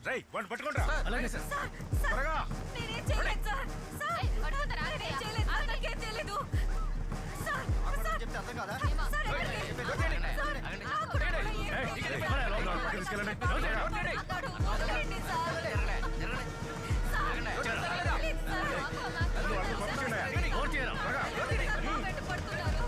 రేయ్ వాడిని పట్టుకోండి. అలాగే సార్. త్వరగా. నేనేం చేయలేదు సార్. నేనేం చేయలేదు. నాకేం చేయలేదు. చెప్తే అర్థం కాదా? సార్, ఎక్కడికి? సార్, ఆకుడు కూడా ఏం చేయలేదు. తీసుకెళ్ళండి. అతడు వదలండి సార్. Sir, please sir. పెట్టుపడుతున్నారు.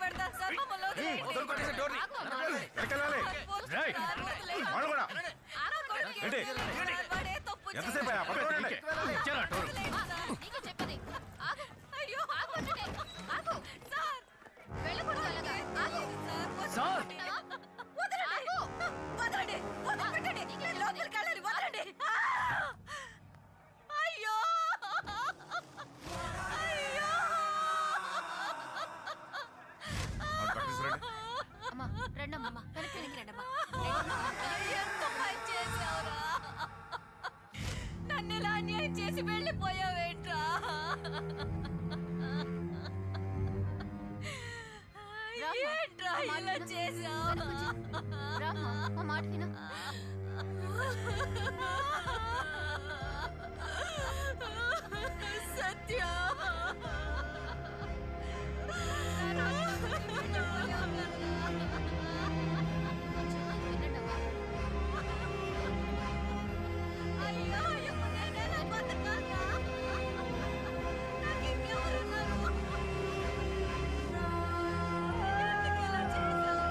పెడతాను సార్, మమ్మల్ని వదిలేయండి. వాళ్ళు కూడా ఏంటి? వాడే తప్పు ఎంతసేపు చేయలేదు. పట్టుకోండి. వదిలేయండి సార్. నీకు చెప్పది ఆగు. అయ్యో, ఆగు అంటే. ఆగు. సార్, వెళ్ళకూడదు అలాగా. ఆగు. సార్, వదలండి. ఆగు. వదలండి. వదిలిపెట్టండి. నేను లోపలికి వెళ్ళాలి. వదలండి. అయ్యో, అయ్యో. అమ్మా రండమ్మా వెనక్కి రండమ్మా. ఎంత పని చేసావురా? నన్ను ఇలా అన్యాయం చేసి వెళ్ళిపోయావేంట్రా? ఏంట్రా ఇలా చేసావు? రామ్మా మా మాట విను. సత్య, వినండమ్మా. అయ్యో, ఇప్పుడు నేనెలా బతకాలా? నాకు ఇంకెవరున్నారు? ఎందుకిలా చేసావు?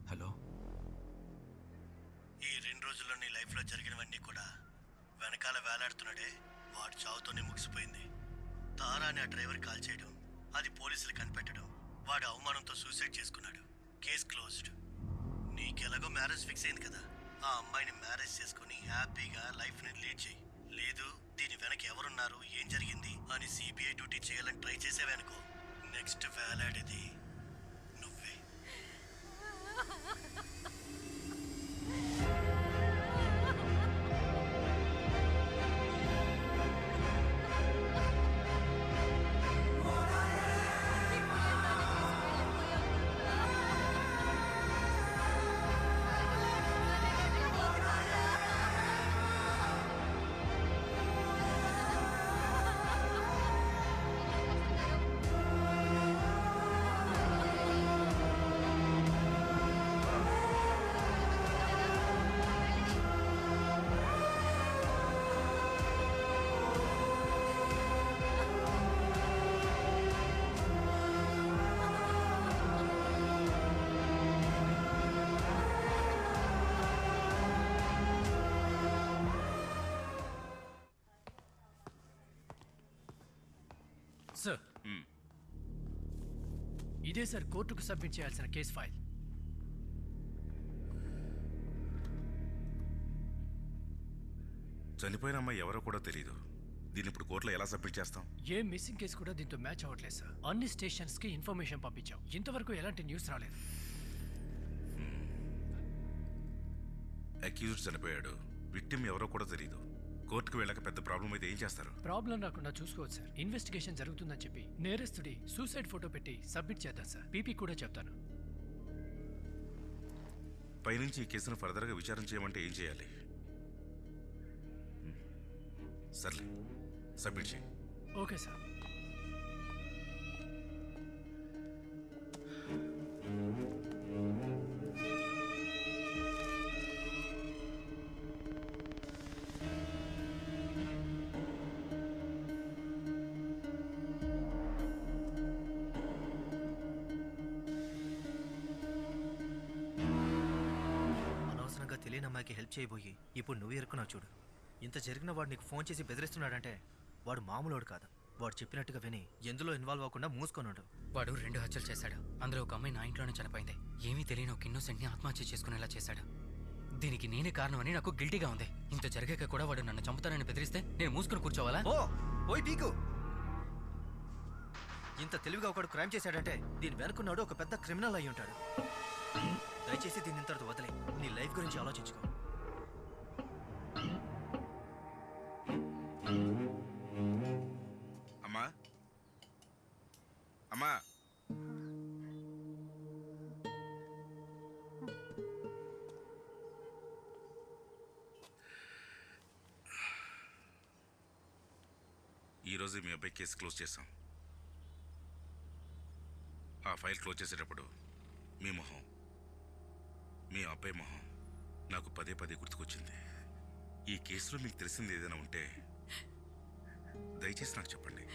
హలో. ఈ 2 రోజుల్లో నీ లైఫ్లో జరిగినవన్నీ కూడా వెనకాల వేలాడుతున్నాడే వాడు చావుతోనే ముగిసిపోయింది. తారా అని ఆ డ్రైవర్ కాల్ చేయడం, అది పోలీసులు కనిపెట్టడం, వాడు అవమానంతో సూసైడ్ చేసుకున్నాడు. Case closed. నీకెలాగో మ్యారేజ్ ఫిక్స్ అయింది కదా, ఆ అమ్మాయిని మ్యారేజ్ చేసుకుని హ్యాపీగా లైఫ్ని లీడ్ చేయి. లేదు దీని వెనక ఎవరున్నారు, ఏం జరిగింది అని సిబిఐ డ్యూటీ చేయాలని ట్రై చేసేవనుకో, నెక్స్ట్ వేలాడేది నువ్వే. సార్, ఇదే సార్ కోర్టుకు సబ్మిట్ చేయాల్సిన కేసు ఫైల్. చనిపోయిన అమ్మాయి ఎవరో కూడా తెలియదు. దీన్ని ఇప్పుడు కోర్టులో ఎలా సబ్మిట్ చేస్తాం? ఏ మిస్సింగ్ కేసు కూడా దీంతో మ్యాచ్ అవ్వట్లేదు సార్. అన్ని స్టేషన్స్ కి ఇన్ఫర్మేషన్ పంపించాం, ఇంతవరకు ఎలాంటి న్యూస్ రాలేదు. అక్యూజ్డ్ చనిపోయాడు, విక్టిమ్ ఎవరో కూడా తెలియదు. కోర్టుకు వెళ్ళక పెద్ద ప్రాబ్లం అయితే ఏం చేస్తారు? ప్రాబ్లం రాకుండా చూసుకోవచ్చు సార్. ఇన్వెస్టిగేషన్ జరుగుతుందని చెప్పి నేరస్తుడి సూసైడ్ ఫోటో పెట్టి సబ్మిట్ చేద్దాం సార్. పీపీ కూడా చెప్తాను. పైనుంచి ఈ కేసును ఫర్దర్గా విచారణ చేయమంటే ఏం చేయాలి? సర్లే, సబ్మిట్ చేయి. Okay sir. తెలియని అమ్మాయికి హెల్ప్ చేయబోయి ఇప్పుడు నువ్వు ఎరుకున్నావు చూడు. ఇంత జరిగిన వాడు నీకు ఫోన్ చేసి బెదిరిస్తున్నాడంటే వాడు మామూలుడు కాదు. వాడు చెప్పినట్టుగా విని ఎందులో ఇన్వాల్వ్ అవ్వకుండా మూసుకొన్నాడు. వాడు 2 హత్యలు చేశాడు. అందులో ఒక అమ్మాయి నా ఇంట్లోనే చనిపోయింది. ఏమీ తెలియని ఒక ఇన్నోసెంట్ని ఆత్మహత్య చేసుకునేలా చేశాడు. దీనికి నేనే కారణమని నాకు గిల్టీగా ఉంది. ఇంత జరిగాక కూడా వాడు నన్ను చంపుతానని బెదిరిస్తే నేను మూసుకుని కూర్చోవాలా? ఓ పోయి పీకు. ఇంత తెలివిగా ఒకడు క్రైమ్ చేశాడంటే దీని వెనుకున్నాడు ఒక పెద్ద క్రిమినల్ అయి ఉంటాడు. దయచేసి దీని ఇంతటితో వదిలే. నీ లైఫ్ గురించి ఆలోచించుకో. అమ్మా అమ్మా ఈరోజు మీ అబ్బాయి కేసు క్లోజ్ చేశాం. ఆ ఫైల్ క్లోజ్ చేసేటప్పుడు మీ మొహం, మీ అబ్బాయి మొహం నాకు పదే పదే గుర్తుకొచ్చింది. ఈ కేసులో మీకు తెలిసింది ఏదైనా ఉంటే దయచేసి నాకు చెప్పండి.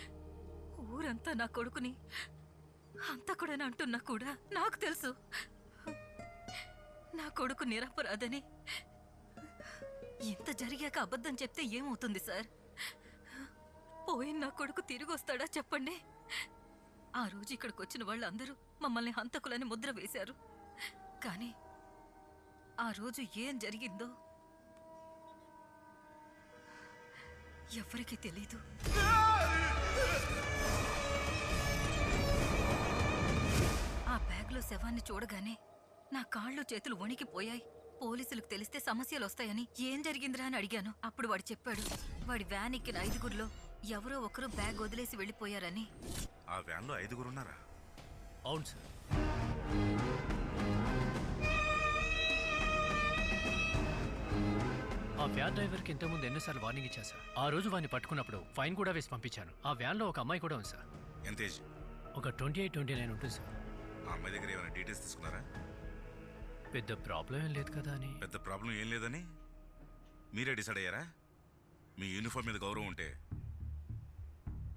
ఊరంతా నా కొడుకుని హంతకుడని అంటున్నా కూడా నాకు తెలుసు నా కొడుకు నిరపరాధని. ఇంత జరిగాక అబద్ధం చెప్తే ఏమవుతుంది సార్? పోయిన నా కొడుకు తిరిగి వస్తాడా చెప్పండి? ఆ రోజు ఇక్కడికి వచ్చిన వాళ్ళందరూ మమ్మల్ని హంతకులని ముద్ర వేశారు. కానీ ఆ రోజు ఏం జరిగిందో ఎవరికీ తెలీదు. ఆ బ్యాగ్లో శవాన్ని చూడగానే నా కాళ్ళు చేతులు వణికిపోయాయి. పోలీసులకు తెలిస్తే సమస్యలు వస్తాయని ఏం జరిగిందిరా అని అడిగాను. అప్పుడు వాడు చెప్పాడు, వాడి వ్యాన్ ఎక్కిన 5గురిలో ఎవరో ఒకరు బ్యాగ్ వదిలేసి వెళ్ళిపోయారని. ఆ వ్యాన్లో 5గురు ఉన్నారా? అవును సార్. ఆ వ్యాన్ డ్రైవర్కి ఇంతకుముందు ఎన్నోసార్లు వార్నింగ్ ఇచ్చా సార్. ఆ రోజు వాడిని పట్టుకున్నప్పుడు ఫైన్ కూడా వేసి పంపించాను. ఆ వ్యాన్లో ఒక అమ్మాయి కూడా ఉంది సార్. ఎంత ఏజ్? ఒక 28-29 ఉంటుంది సార్. ఆ అమ్మాయి దగ్గర ఏమైనా డీటెయిల్స్ తీసుకున్నారా? పెద్ద ప్రాబ్లం ఏం లేదు కదా అని. పెద్ద ప్రాబ్లం ఏం లేదని మీరే డిసైడ్ అయ్యారా? మీ యూనిఫామ్ మీద గౌరవం ఉంటే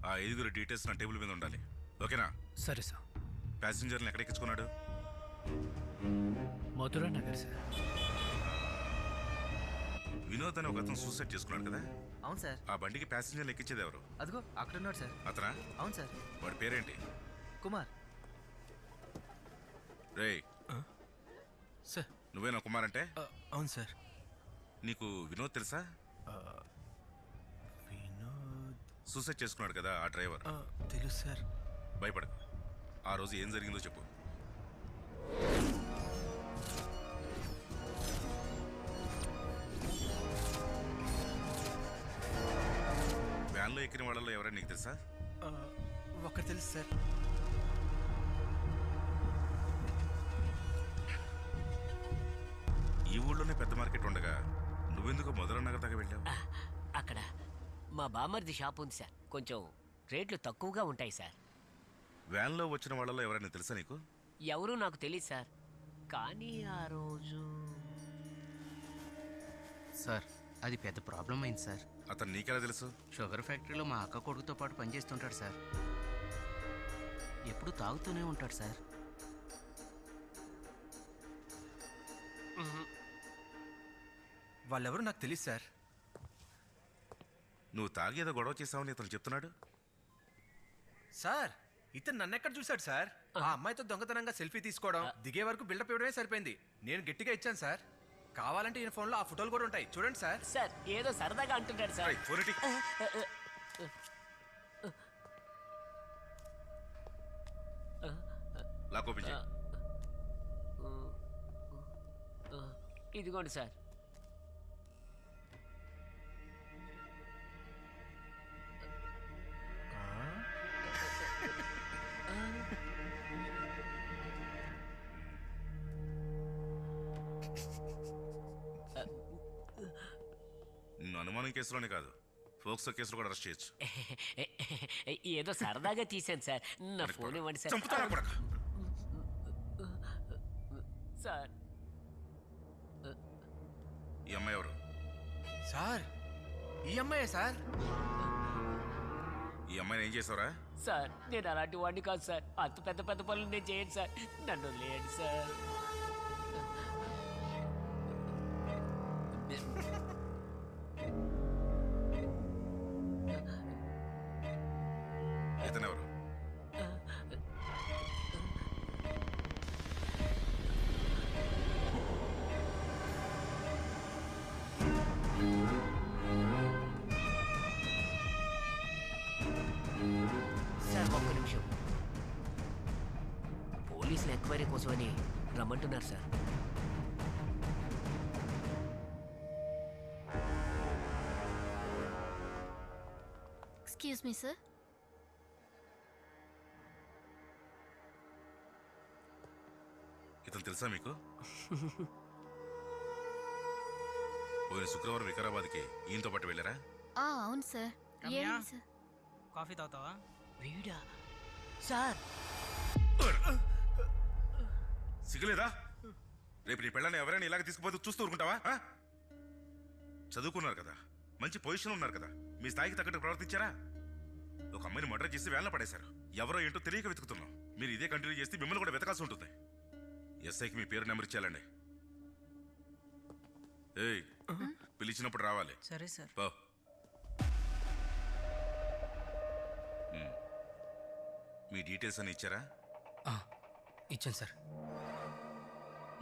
ఆ 5గురు డీటెయిల్స్ నా టేబుల్ మీద ఉండాలి. ఓకేనా? సరే సార్. ప్యాసింజర్ని ఎక్కడ ఎక్కించుకున్నాడు? మధురా నగర్ సార్. వినోద్ అని ఒక అతను సూసైడ్ చేసుకున్నాడు కదా? అవును సార్. ఆ బండికి ప్యాసింజర్లు ఎక్కించేది ఎవరు? అదిగో అక్కడ ఉన్నాడు సార్. అతనా? అవును సార్. వాడి పేరేంటి? కుమార్. రేయ్ సార్. నువ్వేనా కుమార్ అంటే? అవును సార్. నీకు వినోద్ తెలుసా? వినోద్ సూసైడ్ చేసుకున్నాడు కదా ఆ డ్రైవర్. తెలుసు సార్. భయపడకు. ఆ రోజు ఏం జరిగిందో చెప్పు. వ్యాన్లో ఎక్కిన వాళ్ళలో ఎవరైనా నీకు తెలుసా? ఒకరు తెలుసు సార్. ఈ ఊళ్ళోనే పెద్ద మార్కెట్ ఉండగా నువ్వెందుకు మధురా నగర్ దాకా వెళ్ళావు? అక్కడ మా బామర్ది షాప్ ఉంది సార్. కొంచెం రేట్లు తక్కువగా ఉంటాయి సార్. వ్యాన్లో వచ్చిన వాళ్ళలో ఎవరైనా తెలుసా నీకు? ఎవరూ నాకు తెలియదు సార్. కానీ ఆ రోజు సార్ అది పెద్ద ప్రాబ్లం అయింది సార్. అతను నీకెలా తెలుసు? షుగర్ ఫ్యాక్టరీలో మా అక్క కొడుకుతో పాటు పనిచేస్తుంటాడు సార్. ఎప్పుడు తాగుతూనే ఉంటాడు సార్. వాళ్ళెవరో నాకు తెలియదు సార్. నువ్వు తాగేదో గొడవ చేసావని ఇతను చెప్తున్నాడు. సార్ ఇతను నన్ను ఎక్కడ చూశాడు సార్? ఆ అమ్మాయితో దొంగతనంగా సెల్ఫీ తీసుకోవడం, దిగే వరకు బిల్డప్ ఇవ్వడమే సరిపోయింది. నేను గట్టిగా ఇచ్చాను సార్. కావాలంటే ఈయన ఫోన్లో ఆ ఫోటోలు కూడా ఉంటాయి, చూడండి సార్. సార్ ఏదో సరదాగా అంటుంటాడు సార్. రేయ్, ఫోన్ ఇటీ. లాక్ ఓపెన్ చేయి. ఇదిగోండి సార్. నిన్ను అనుమానం కేసులోనే కాదు, ఫోక్సో కేసులో కూడా అరెస్ట్ చేయొచ్చు. ఏదో సరదాగా తీశాను సార్. నా ఫోన్ ఇవ్వండి సార్. చంపుతారా కొడక? సార్ ఈ అమ్మాయి ఎవరు? సార్ ఈ అమ్మాయే సార్. ఈ అమ్మాయిని ఏం చేసావురా? సార్ నేను అలాంటి వాడిని కాదు సార్. అంత పెద్ద పెద్ద పనులు నేను చేయను సార్. నన్ను వదిలేయండి సార్. ఇతను ఎవరు? పోలీసులు ఎంక్వైరీ కోసమని రమ్మంటున్నారు సార్. Excuse me sir. ఇతను తెలుసా మీకు? పోయిన శుక్రవారం వికారాబాద్కి ఈయనతో పాటు వెళ్ళారా? అవును సార్. ఏంటి సార్? కాఫీ తాగుతావా? వీడా సార్? సిగ్గులేదా? రేపు నీ పెళ్ళని ఎవరైనా ఇలాగ తీసుకుపోతే చూస్తూ ఊరుకుంటావా? చదువుకున్నారు కదా, మంచి పొజిషన్ ఉన్నారు కదా, మీ స్థాయికి తగ్గట్టు ప్రవర్తించారా? ఒక అమ్మాయిని మర్డర్ చేసి వేళ్ళ పడేశారు. ఎవరో ఏంటో తెలియక వెతుకుతున్నాం. మీరు ఇదే కంటిన్యూ చేస్తే మిమ్మల్ని కూడా వెతకాల్సి ఉంటుంది. ఎస్ఐకి మీ పేరు నెంబర్ ఇచ్చేయాలండి. ఏయ్, పిలిచినప్పుడు రావాలి. సరే సార్. పో. మీ డీటెయిల్స్ అని ఇచ్చారా? ఇచ్చాను సార్.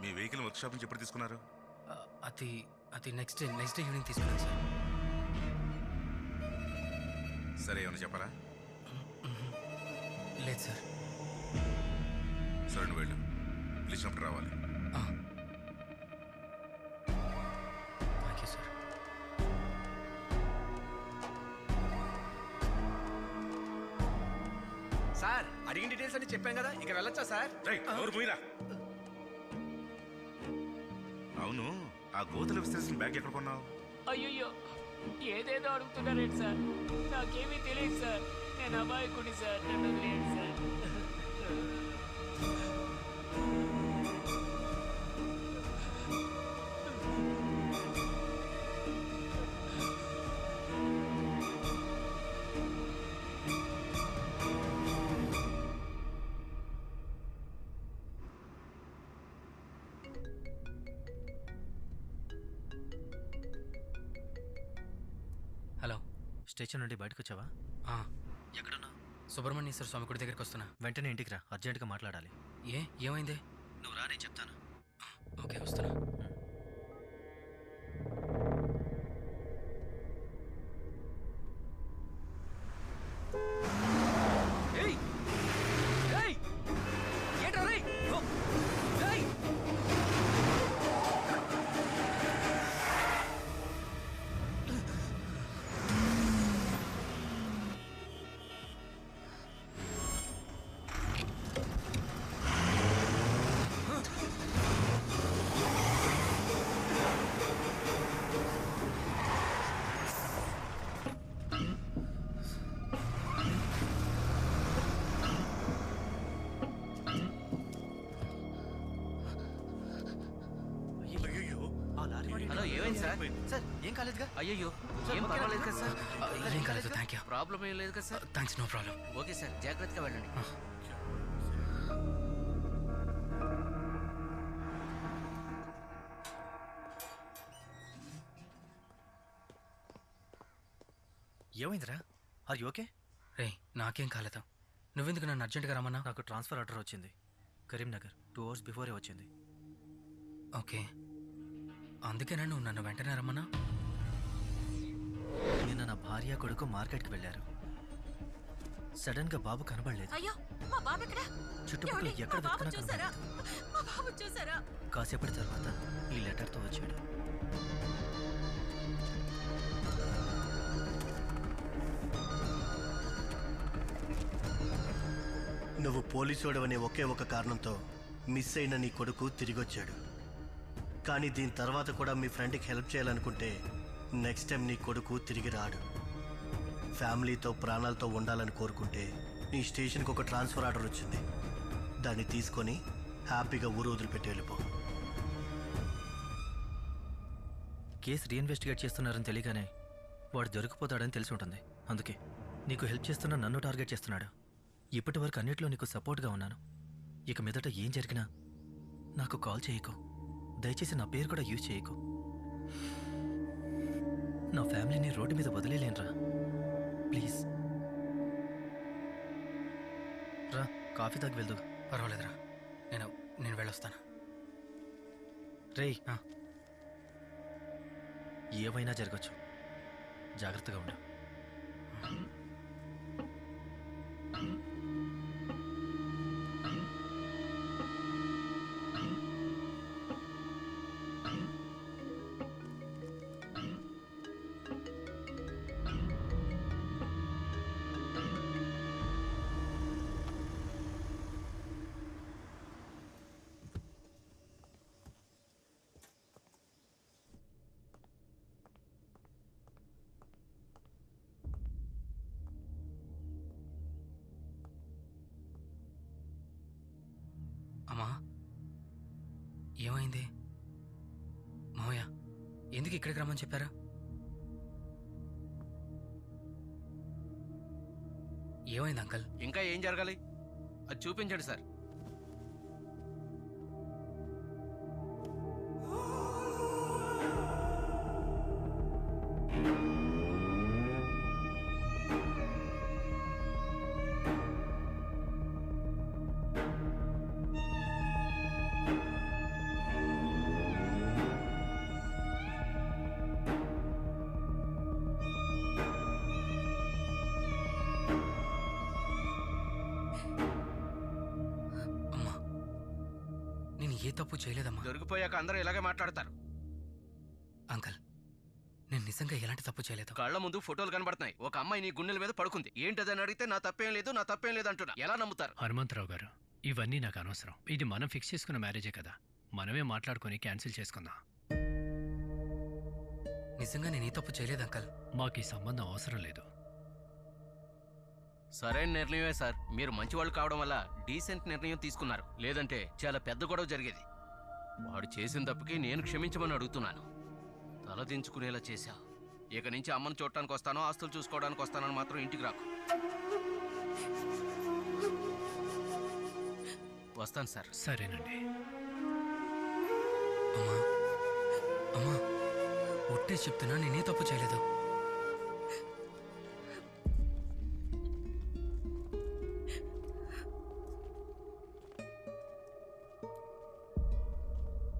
మీ వెహికల్ వర్క్షాప్ నుంచి ఎప్పుడు తీసుకున్నారు? అది అది నెక్స్ట్ డే ఈవినింగ్ తీసుకున్నాను సార్. సరే, ఏమైనా చెప్పారా? లేదు సార్. సరే, నువ్వు వెళ్ళు. పిలిచినప్పుడు రావాలి. Thank you sir. సార్, అడిగిన డీటెయిల్స్ అని చెప్పాం కదా, ఇక వెళ్ళొచ్చా సార్? ఎవరు పోయిరా? అవును, ఆ గోతుల విశ్లేషణ బ్యాగ్ ఎక్కడ కొన్నావు? అయ్యో, ఏదేదో అడుగుతున్నారేంటి సార్? నాకేమీ తెలియదు సార్. నేను అమాయకుడి సార్. నన్ను వదిలేయండి సార్. హలో. స్టేషన్ నుండి బయటకు వచ్చావా? ఎక్కడున్నా? సుబ్రహ్మణ్యేశ్వర స్వామి గుడి దగ్గరికి వస్తున్నా. వెంటనే ఇంటికి రా, అర్జెంటుగా మాట్లాడాలి. ఏమైంది? నువ్వు రా, నేను చెప్తాను. ఓకే, వస్తున్నా. హలో, ఏమైంది సార్? సార్, ఏం కాలేదుగా? అయ్యో, ఏం పర్వాలేదు కదా సార్? ఏం కాలేదు. Thank you. ప్రాబ్లం ఏం లేదు కదా sir? Thanks, no problem. Okay sir, జాగ్రత్తగా వెళ్ళండి. ఏమైందిరా? Are you okay? రే, నాకేం కాలేదు. నువ్వెందుకు నన్ను అర్జెంటుగా రమ్మన్నా? నాకు ట్రాన్స్ఫర్ ఆర్డర్ వచ్చింది. కరీంనగర్ 2 hours బిఫోరే వచ్చింది. ఓకే, అందుకేనా నువ్వు నన్ను వెంటనే రమ్మన్నా? నిన్న నా భార్య కొడుకు మార్కెట్కి వెళ్ళారు. సడన్ గా బాబు కనబడలేదు. అయ్యో, మా బాబు ఎక్కడ? చుట్టుపక్కల ఏమండి? ఎక్కడ మా బాబు వెతికినా చూసారా? కనబడలేదు. మా బాబు చూసారా? కాసేపటి తర్వాత ఈ లెటర్తో వచ్చాడు. నువ్వు పోలీసోడవనే ఒకే ఒక కారణంతో మిస్ అయిన నీ కొడుకు తిరిగొచ్చాడు. కానీ దీని తర్వాత కూడా మీ ఫ్రెండ్కి హెల్ప్ చేయాలనుకుంటే నెక్స్ట్ టైం నీ కొడుకు తిరిగి రాడు. ఫ్యామిలీతో ప్రాణాలతో ఉండాలని కోరుకుంటే నీ స్టేషన్కి ఒక ట్రాన్స్ఫర్ ఆర్డర్ వచ్చింది. దాన్ని తీసుకొని హ్యాపీగా ఊరు వదిలిపెట్టి వెళ్ళిపో. కేసు రీఇన్వెస్టిగేట్ చేస్తున్నారని తెలియగానే వాడు దొరికిపోతాడని తెలిసి ఉంటుంది. అందుకే నీకు హెల్ప్ చేస్తున్న నన్ను టార్గెట్ చేస్తున్నాడు. ఇప్పటి వరకు అన్నిట్లో నీకు సపోర్ట్గా ఉన్నాను. ఇక మీదట ఏం జరిగినా నాకు కాల్ చేయకు. దయచేసి నా పేరు కూడా యూజ్ చేయకు. నా ఫ్యామిలీని రోడ్డు మీద వదిలేలేనురా, ప్లీజ్. రా, కాఫీ తాగి వెళ్దు. పర్వాలేదురా, నేను వెళ్ళొస్తాను. రేయ్, ఏమైనా జరగచ్చు, జాగ్రత్తగా ఉండు. ఏమైంది మావయ్య? ఎందుకు ఇక్కడికి రమ్మని చెప్పారా? ఏమైంది అంకల్? ఇంకా ఏం జరగాలి అది చూపించండి సార్. అమ్మా, నేను ఏ తప్పు చేయలేదమ్మా. దొరికిపోయాక అందరూ ఇలాగే మాట్లాడతారు. అంకల్, నేను నిజంగా ఎలాంటి తప్పు చేయలేదు. కళ్ళ ముందు ఫోటోలు కనబడుతున్నాయి. ఒక అమ్మాయి నీ గుండెల మీద పడుకుంది. ఏంటదని అడిగితే నా తప్పేం లేదు, నా తప్పేం లేదు అంటున్నా. ఎలా నమ్ముతారు? హనుమంతరావు గారు, ఇవన్నీ నాకు అనవసరం. ఇది మనం ఫిక్స్ చేసుకున్న మ్యారేజే కదా, మనమే మాట్లాడుకొని క్యాన్సిల్ చేసుకుందాం. నిజంగా నేను ఏ తప్పు చేయలేదు అంకల్. మాకు ఈ సంబంధం అవసరం లేదు. సరైన నిర్ణయమే సార్. మీరు మంచివాళ్ళు కావడం వల్ల డీసెంట్ నిర్ణయం తీసుకున్నారు. లేదంటే చాలా పెద్ద గొడవ జరిగేది. వాడు చేసిన తప్పుకి నేను క్షమించమని అడుగుతున్నాను. తలదించుకునేలా చేశా. ఇక నుంచి అమ్మను చూడటానికి వస్తానో ఆస్తులు చూసుకోవడానికి వస్తానని మాత్రం ఇంటికి రాకు. వస్తాను సార్. సరేనండి. అమ్మా, అమ్మా, ఒట్టే చెప్తున్నా నేనే తప్పు చేయలేదు.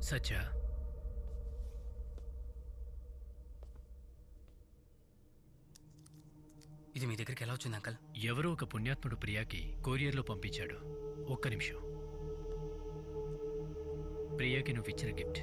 సత్య, ఇది మీ దగ్గరికి ఎలా వచ్చింది అంకల్? ఎవరో ఒక పుణ్యాత్ముడు ప్రియాకి కొరియర్లో పంపించాడు. ఒక్క నిమిషం. ప్రియాకి నువ్వు ఇచ్చిన గిఫ్ట్.